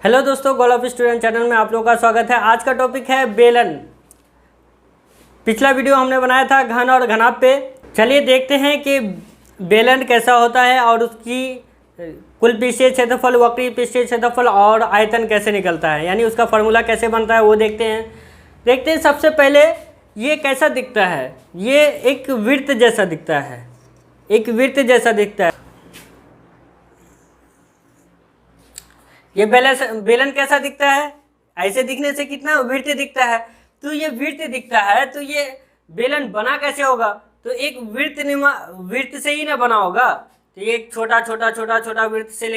Hello दोस्तों, goal of student channel में आप लोगों का स्वागत है। आज का टॉपिक है बेलन। पिछला वीडियो हमने बनाया था घन और घनाभ पे। चलिए देखते हैं कि बेलन कैसा होता है और उसकी कुल पृष्ठीय क्षेत्रफल, वक्रीय पृष्ठीय क्षेत्रफल और आयतन कैसे निकलता है, यानी उसका फॉर्मूला कैसे बनता है वो देखते हैं। सबसे पहले ये कैसा दिखता है। ये एक वृत्त जैसा दिखता है, एक वृत्त जैसा दिखता है। ये बेलन कैसा दिखता है? ऐसे दिखने से कितना वृत्त दिखता है। तो ये वृत्त दिखता है, तो ये बेलन बना कैसे होगा? तो एक वृत्त से ही ना बना होगा। तो ये एक छोटा छोटा वृत्त से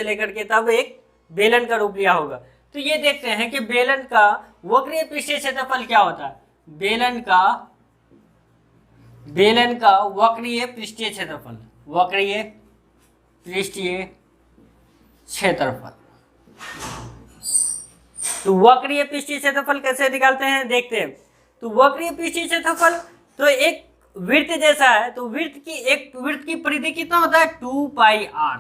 लेकर के तब एक बेलन का रूप लिया होगा। तो ये देखते हैं कि बेलन का वक्रीय पृष्ठीय क्षेत्रफल क्या होता है। बेलन का वक्रीय पृष्ठीय क्षेत्रफल, वक्रीय पृष्ठीय क्षेत्रफल। तो वक्रीय पृष्ठीय क्षेत्रफल कैसे निकालते हैं देखते हैं। तो वक्रीय पृष्ठीय क्षेत्रफल तो एक वृत्त जैसा है। तो वृत्त की परिधि कितना होता है? 2 पाई आर।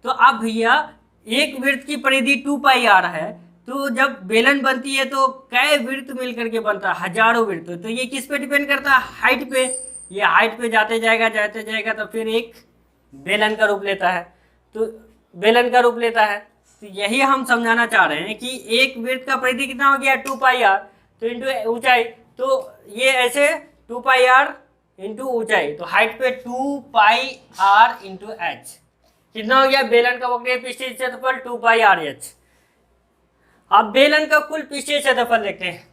तो अब भैया एक वृत्त की परिधि 2 पाई आर है, तो जब बेलन बनती है तो कई वृत्त मिलकर के बनता है, हजारों वृत्त। तो ये किस पे डिपेंड करता है? हाइट पे। ये हाइट पे जाते जाएगा तो फिर एक बेलन का रूप लेता है। तो यही हम समझाना चाह रहे हैं कि एक वृत्त का परिधि कितना हो गया? 2 पाई आर। तो इंटू ऊंचाई, तो ये ऐसे 2 पाई आर इंटू ऊंचाई। तो हाइट पे 2 पाई आर इंटू एच कितना हो गया? बेलन का वक्रीय पृष्ठीय क्षेत्रफल 2 पाई आर एच। अब बेलन का कुल पृष्ठीय क्षेत्रफल देखते हैं।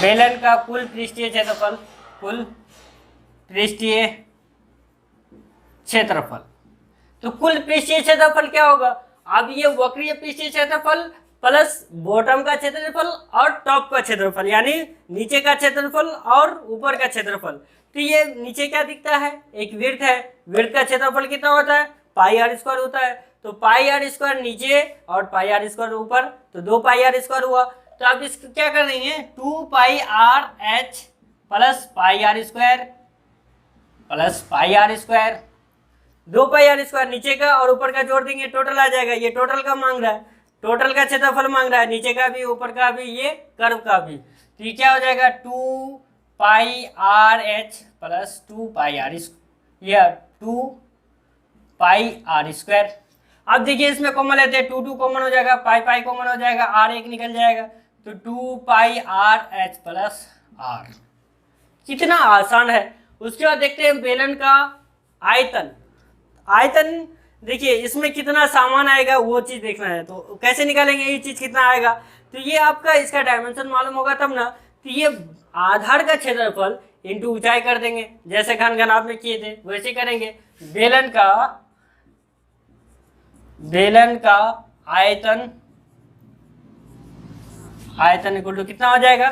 बेलन का कुल पृष्ठीय क्षेत्रफल, तो कुल पृष्ठीय क्षेत्रफल क्या होगा? अब ये वक्रीय पृष्ठीय क्षेत्रफल प्लस बॉटम का क्षेत्रफल और टॉप का क्षेत्रफल, यानी नीचे का क्षेत्रफल और ऊपर का क्षेत्रफल। तो ये नीचे क्या दिखता है? एक वृत्त है। वृत्त का क्षेत्रफल कितना होता है? पाई आर स्क्वायर होता है। तो पाई आर स्क्वायर नीचे और पाई आर स्क्वायर ऊपर, तो 2 पाई आर स्क्वायर हुआ। तो आप इसको क्या कर देंगे? 2 pi r h plus pi r square 2 pi r square नीचे का और ऊपर का जोड़ देंगे, टोटल आ जाएगा। ये टोटल का मांग रहा है, टोटल का क्षेत्रफल मांग रहा है, नीचे का भी ऊपर का भी, ये कर्व का भी। तो ये क्या हो जाएगा? 2 pi r h plus 2 pi r square. अब देखिए इसमें कॉमन लेते हैं, 2 कॉमन हो जाएगा, पाई कॉमन हो जाएगा, आर एक निकल जाएगा। तो 2 pi r h plus are. कितना आसान है। उसके बाद देखते हैं बेलन का आयतन। देखिए इसमें कितना सामान आएगा वो चीज़ देखना है। तो कैसे निकालेंगे ये चीज़ कितना आएगा? तो ये आपका इसका डायमेंशन मालूम होगा तब ना। तो ये आधार का क्षेत्रफल इंटू ऊंचाई कर देंगे, जैसे घनाभ में किए थे वैसे करेंगे। बेलन का आयतन इक्वल टू कितना हो जाएगा?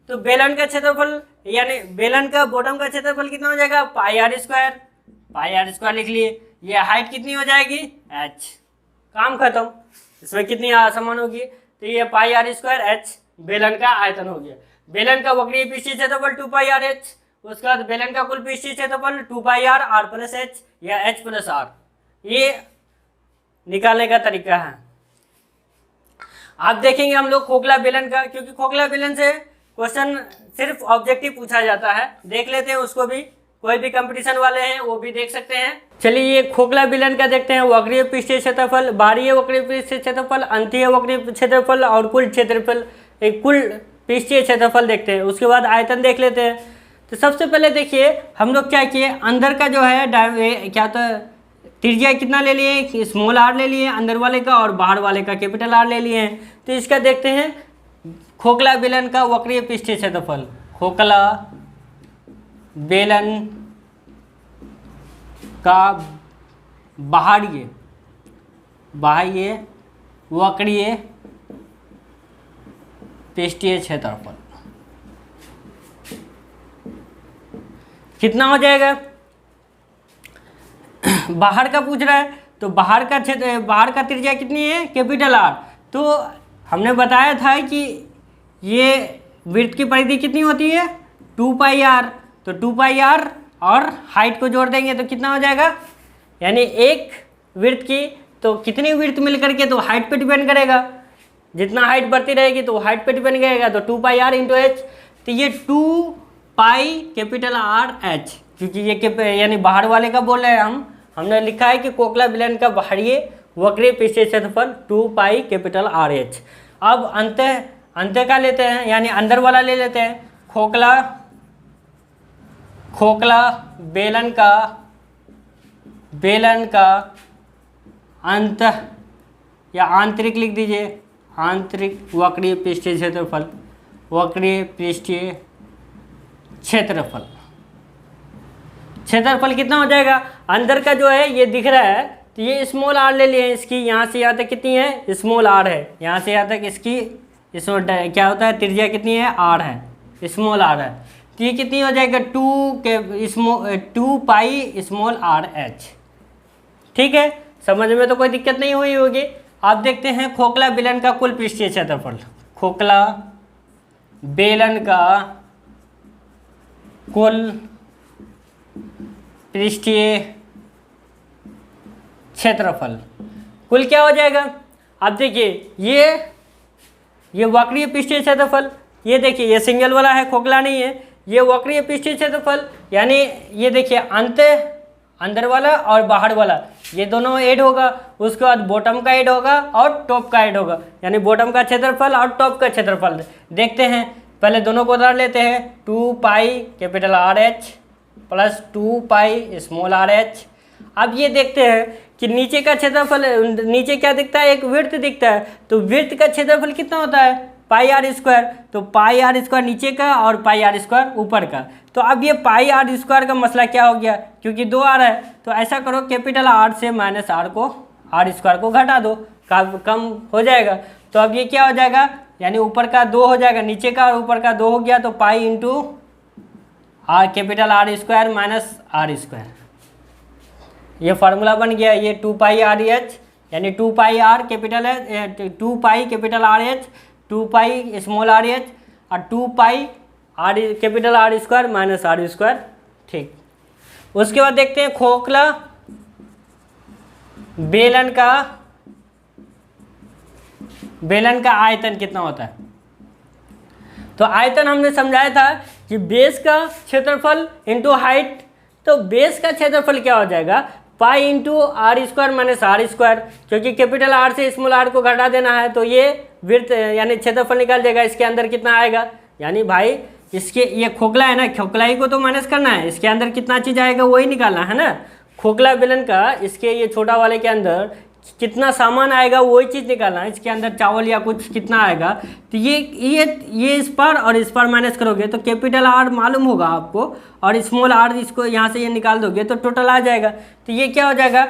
तो बेलन का क्षेत्रफल यानी बेलन का बॉटम का क्षेत्रफल कितना हो जाएगा? पाई आर स्क्वायर लिख लिए। ये हाइट कितनी हो जाएगी? h। काम खत्म। इसमें कितनी समान होगी? तो ये पाई आर स्क्वायर एच बेलन का आयतन हो गया। बेलन का वक्रीय पृष्ठीय क्षेत्रफल 2 पाई आर एच। उसके बाद बेलन का कुल पृष्ठीय क्षेत्रफल 2 पाई आर प्लस एच या एच प्लस आर। ये निकालने का तरीका है। आप देखेंगे हम लोग खोखला बेलन का, क्योंकि खोखला बेलन से क्वेश्चन सिर्फ ऑब्जेक्टिव पूछा जाता है। देख लेते हैं उसको भी, कोई भी कंपटीशन वाले हैं वो भी देख सकते हैं। चलिए ये खोखला बेलन का देखते हैं। वक्रीय पृष्ठीय क्षेत्रफल, बाहरीय वक्रीय पृष्ठीय क्षेत्रफल, अंतीय वक्रीय क्षेत्रफल और कुल पृष्ठीय क्षेत्रफल देखते हैं। उसके बाद आयतन देख लेते हैं। तो सबसे पहले देखिए हम लोग क्या किए, अंदर का जो है क्या होता है, त्रिज्या कितना ले लिए? स्मॉल आर ले लिए अंदर वाले का, और बाहर वाले का कैपिटल आर ले लिए हैं। तो इसका देखते हैं खोखला बेलन का वक्रीय पृष्ठीय क्षेत्रफल। खोखला बेलन का बाहरीय वक्रीय पृष्ठीय क्षेत्रफल कितना हो जाएगा? बाहर का पूछ रहा है, तो बाहर का त्रिज्या कितनी है? Capital R. तो हमने बताया था कि ये वृत्त की परिधि कितनी होती है? 2 पाई आर। तो 2 पाई आर और हाइट को जोड़ देंगे तो कितना हो जाएगा? यानी एक विड्थ की, तो कितनी विड्थ मिल करके, तो हाइट पे डिपेंड करेगा, जितना हाइट बढ़ती रहेगी तो हाइट पे डिपेंड करेगा, तो 2 पाई आर इंटू एच। तो ये 2 पाई कैपिटल आर एच, क्योंकि ये यानी बाहर वाले का बोल रहे हैं हमने लिखा है कि खोखला बेलन का बाहरी वक्रीय पृष्ठीय क्षेत्रफल 2 पाई कैपिटल आर एच। अब अंत का लेते हैं, यानी अंदर वाला ले लेते हैं। खोखला बेलन का अंत या आंतरिक लिख दीजिए, आंतरिक वक्रीय पृष्ठीय क्षेत्रफल, वक्रीय पृष्ठीय क्षेत्रफल कितना हो जाएगा? अंदर का जो है ये दिख रहा है, तो ये स्मॉल आर ले लिए इसकी, यहाँ से यहाँ तक कितनी है? स्मॉल आर है। यहाँ से यहाँ तक इसकी क्या होता है? त्रिज्या कितनी है? आर है, स्मॉल आर है। तो ये कितनी हो जाएगा? 2 पाई स्मॉल आर एच। ठीक है, समझ में तो कोई दिक्कत नहीं हुई होगी। आप देखते हैं खोखला बेलन का कुल पृष्ठीय क्षेत्रफल, खोखला बेलन का कुल पृष्ठीय क्षेत्रफल कुल क्या हो जाएगा? आप देखिए ये वक्रीय पृष्ठीय क्षेत्रफल, ये देखिए ये सिंगल वाला है, खोखला नहीं है, ये वक्रीय पृष्ठीय क्षेत्रफल, यानी ये देखिए अंदर वाला और बाहर वाला ये दोनों ऐड होगा, उसके बाद बॉटम का ऐड होगा और टॉप का ऐड होगा, यानी बॉटम का क्षेत्रफल और टॉप का क्षेत्रफल। देखते हैं, पहले दोनों को उधार लेते हैं। 2 pi capital r h plus 2 pi small r H. अब ये देखते हैं कि नीचे का क्षेत्रफल, नीचे क्या दिखता है? एक विड्थ दिखता है, तो विड्थ का क्षेत्रफल कितना होता है? पाई आर स्क्वायर। तो पाई आर स्क्वायर नीचे का और पाई आर स्क्वायर ऊपर का। तो अब ये पाई आर स्क्वायर का मसला क्या हो गया? क्योंकि 2 आर है, तो ऐसा करो कैपिटल आर से माइनस आर स्क्वायर को घटा दो, कम हो जाएगा। तो अब ये क्या हो जाएगा? यानी ऊपर का 2 हो जाएगा, नीचे का और ऊपर का 2 हो गया, तो pi into r capital r square minus r square, ये फार्मूला बन गया। ये 2 पाई आर एच, यानी 2 pi r capital h, 2 pi capital r h, 2 pi small r h और 2 pi r capital r square minus r square. ठीक, उसके बाद देखते हैं खोखला बेलन का आयतन कितना होता है। तो आयतन हमने समझाया था कि बेस का क्षेत्रफल इंटू हाइट, तो बेस का क्षेत्रफल क्या हो जाएगा? Pi into r square minus r square, क्योंकि कैपिटल आर से स्मॉल आर को घटा देना है, तो ये विड्थ यानी क्षेत्रफल निकल जाएगा। इसके अंदर कितना आएगा? यानी भाई इसके ये खोखला है ना, खोखलाई को तो माइनस करना है, इसके अंदर कितना चीज़ आएगा वही निकालना है ना। खोखला बेलन का इसके ये छोटा वाले के अंदर कितना सामान आएगा वही चीज़ निकालना है। इसके अंदर चावल या कुछ कितना आएगा, तो ये इस पर और इस पर माइनस करोगे तो कैपिटल आर मालूम होगा आपको, और स्मॉल आर इसको यहाँ से ये निकाल दोगे तो टोटल आ जाएगा। तो ये क्या हो जाएगा?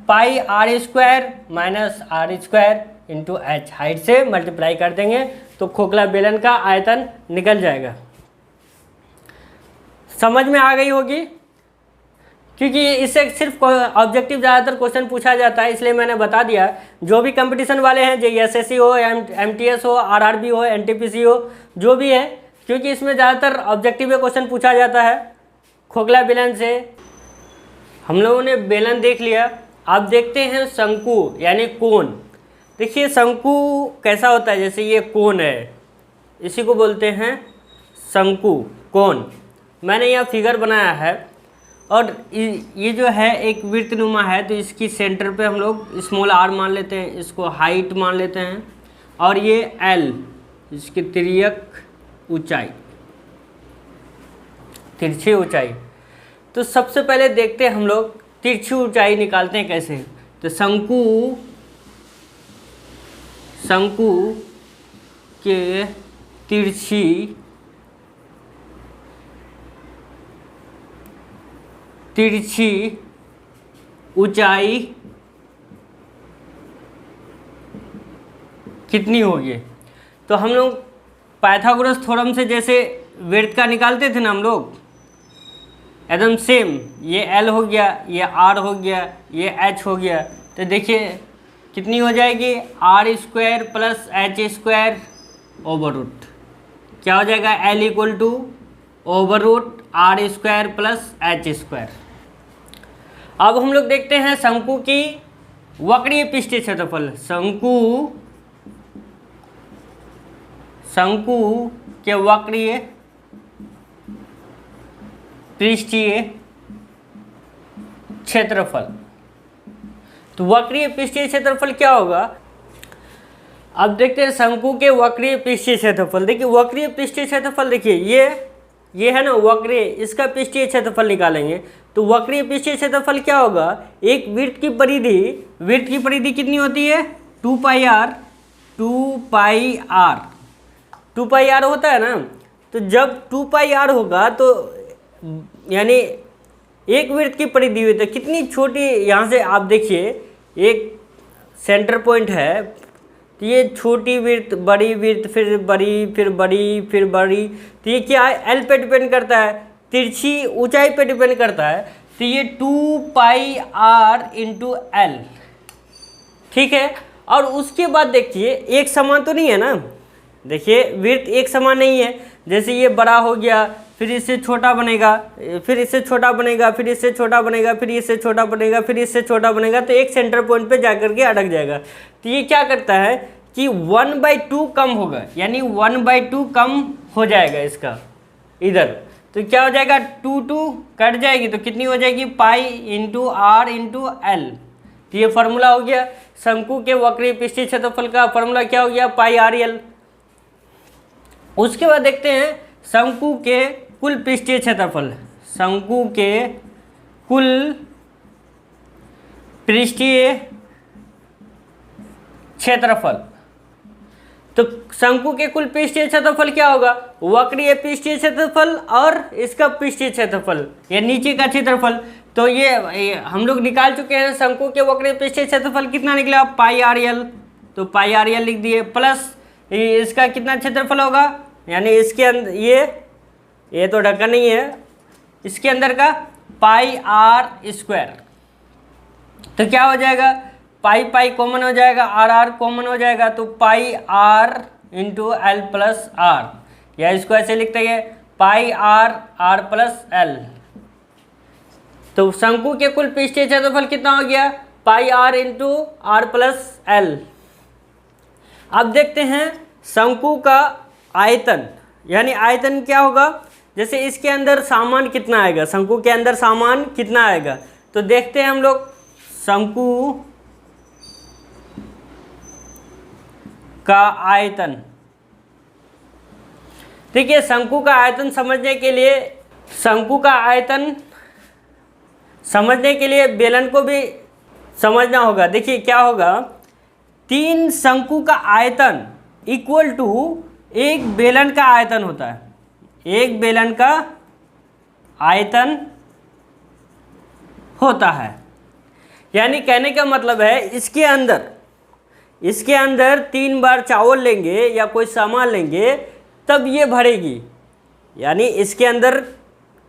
Pi r square minus r square into h, height से मल्टीप्लाई कर देंगे तो खोखला बेलन का आयतन निकल जाएगा। समझ में आ गई होगी, क्योंकि इससे सिर्फ ऑब्जेक्टिव ज़्यादातर क्वेश्चन पूछा जाता है, इसलिए मैंने बता दिया। जो भी कंपटीशन वाले हैं, जो एसएससी हो, एमटीएस हो, आरआरबी हो, एनटीपीसी हो, जो भी है, क्योंकि इसमें ज़्यादातर ऑब्जेक्टिव क्वेश्चन पूछा जाता है। खोखला बेलन से हम लोगों ने बेलन देख लिया, अब देखते हैं शंकु यानी कोन। देखिए शंकु कैसा होता है, जैसे ये कोन है, इसी को बोलते हैं शंकु, कोन। मैंने यहाँ फिगर बनाया है और ये जो है एक वृत्तनुमा है, तो इसकी सेंटर पे हम लोग स्मॉल आर मान लेते हैं, इसको हाइट मान लेते हैं, और ये एल इसकी ऊंचाई, तिरछी ऊंचाई। तो सबसे पहले देखते हैं हम लोग तिरछी ऊंचाई निकालते हैं कैसे। तो शंकु के तिरछी ऊंचाई कितनी होगी? तो हम लोग पाइथागोरस थ्योरम से जैसे विड्थ का निकालते थे ना हम लोग, एकदम सेम, ये L हो गया, ये R हो गया, ये H हो गया। तो देखिए कितनी हो जाएगी? R square plus h square over root, क्या हो जाएगा? L equal to over root r square plus h square. अब हम लोग देखते हैं शंकु की वक्रीय पृष्ठीय क्षेत्रफल। शंकु के वक्रीय पृष्ठीय क्षेत्रफल। तो वक्रीय पृष्ठीय क्षेत्रफल क्या होगा? अब देखते हैं शंकु के वक्रीय पृष्ठीय क्षेत्रफल। देखिए वक्रीय पृष्ठीय क्षेत्रफल, देखिए ये है ना वक्रीय, इसका पृष्ठीय क्षेत्रफल निकालेंगे। तो वक्रीय पृष्ठीय क्षेत्रफल क्या होगा? एक वृत्त की परिधि कितनी होती है? 2 पाई आर होता है ना। तो जब 2 पाई आर होगा तो यानी एक वृत्त की परिधि हुई तो कितनी छोटी, यहाँ से आप देखिए एक सेंटर पॉइंट है, तो ये छोटी वृत्त, बड़ी वृत्त, फिर बड़ी, फिर बड़ी, फिर बड़ी। तो ये क्या है? एल पे डिपेंड करता है, तिरछी ऊंचाई पे डिपेंड करता है। तो ये 2 पाई आर इंटू एल, ठीक है। और उसके बाद देखिए एक समान तो नहीं है ना, देखिए वृत्त एक समान नहीं है। जैसे ये बड़ा हो गया, फिर इससे छोटा बनेगा, फिर इससे छोटा बनेगा, फिर इससे छोटा बनेगा, फिर इससे छोटा बनेगा, फिर इससे छोटा बनेगा, तो एक सेंटर पॉइंट पे जाकर के अटक जाएगा। तो ये क्या करता है कि 1/2 कम होगा, यानी 1/2 कम हो जाएगा इसका इधर। तो क्या हो जाएगा? 2 कट जाएगी तो कितनी हो जाएगी? Pi into r into l. तो ये फार्मूला हो गया शंकु के वक्रीय पृष्ठीय क्षेत्रफल का। फार्मूला क्या हो गया? Pi R L. उसके बाद देखते हैं शंकु के कुल पृष्ठीय क्षेत्रफल। शंकु के कुल पृष्ठीय क्षेत्रफल। तो शंकु के कुल पृष्ठीय क्षेत्रफल क्या होगा? वक्रीय पृष्ठीय क्षेत्रफल और इसका पृष्ठीय क्षेत्रफल, ये नीचे का क्षेत्रफल। तो ये हम लोग निकाल चुके हैं। शंकु के वक्रीय पृष्ठीय क्षेत्रफल कितना निकला? पाई आर एल। तो पाई आर एल लिख दिए, प्लस इसका कितना क्षेत्रफल होगा, यानी इसके अंदर ये तो ढक्कन नहीं है, इसके अंदर का पाई आर स्क्वायर। तो क्या हो जाएगा? पाई कॉमन हो जाएगा, आर कॉमन हो जाएगा, तो pi r into l plus r, या इसको ऐसे लिखते हैं पाई आर प्लस एल। तो शंकु के कुल पृष्ठीय क्षेत्रफल कितना हो गया? Pi r into r plus l. अब देखते हैं शंकु का आयतन, यानी आयतन क्या होगा? जैसे इसके अंदर सामान कितना आएगा, शंकु के अंदर सामान कितना आएगा, तो देखते हैं हम लोग शंकु का आयतन। देखिए शंकु का आयतन समझने के लिए बेलन को भी समझना होगा। देखिए क्या होगा, 3 शंकु का आयतन इक्वल टू एक बेलन का आयतन होता है। एक बेलन का आयतन होता है, यानी कहने का मतलब है इसके अंदर 3 बार चावल लेंगे या कोई सामान लेंगे तब ये भरेगी। यानी इसके अंदर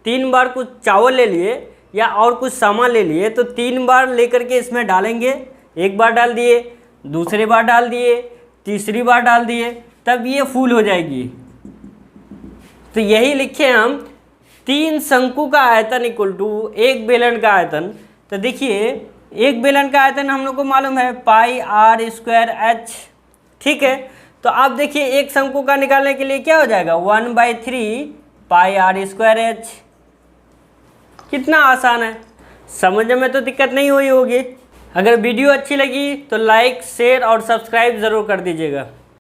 3 बार कुछ चावल ले लिए या और कुछ सामान ले लिए तो 3 बार लेकर के इसमें डालेंगे। एक बार डाल दिए, दूसरी बार डाल दिए, तीसरी बार डाल दिए, तब ये फुल हो जाएगी। तो यही लिखे हम 3 शंकु का आयतन इक्वल टू एक बेलन का आयतन। तो देखिए एक बेलन का आयतन हम लोग को मालूम है पाई आर स्क्वायर एच, ठीक है। तो आप देखिए एक शंकु का निकालने के लिए क्या हो जाएगा, 1/3 पाई आर स्क्वायर एच। कितना आसान है, समझने में तो दिक्कत नहीं हुई होगी। अगर वीडियो अच्छी लगी तो लाइक, शेयर और सब्सक्राइब ज़रूर कर दीजिएगा।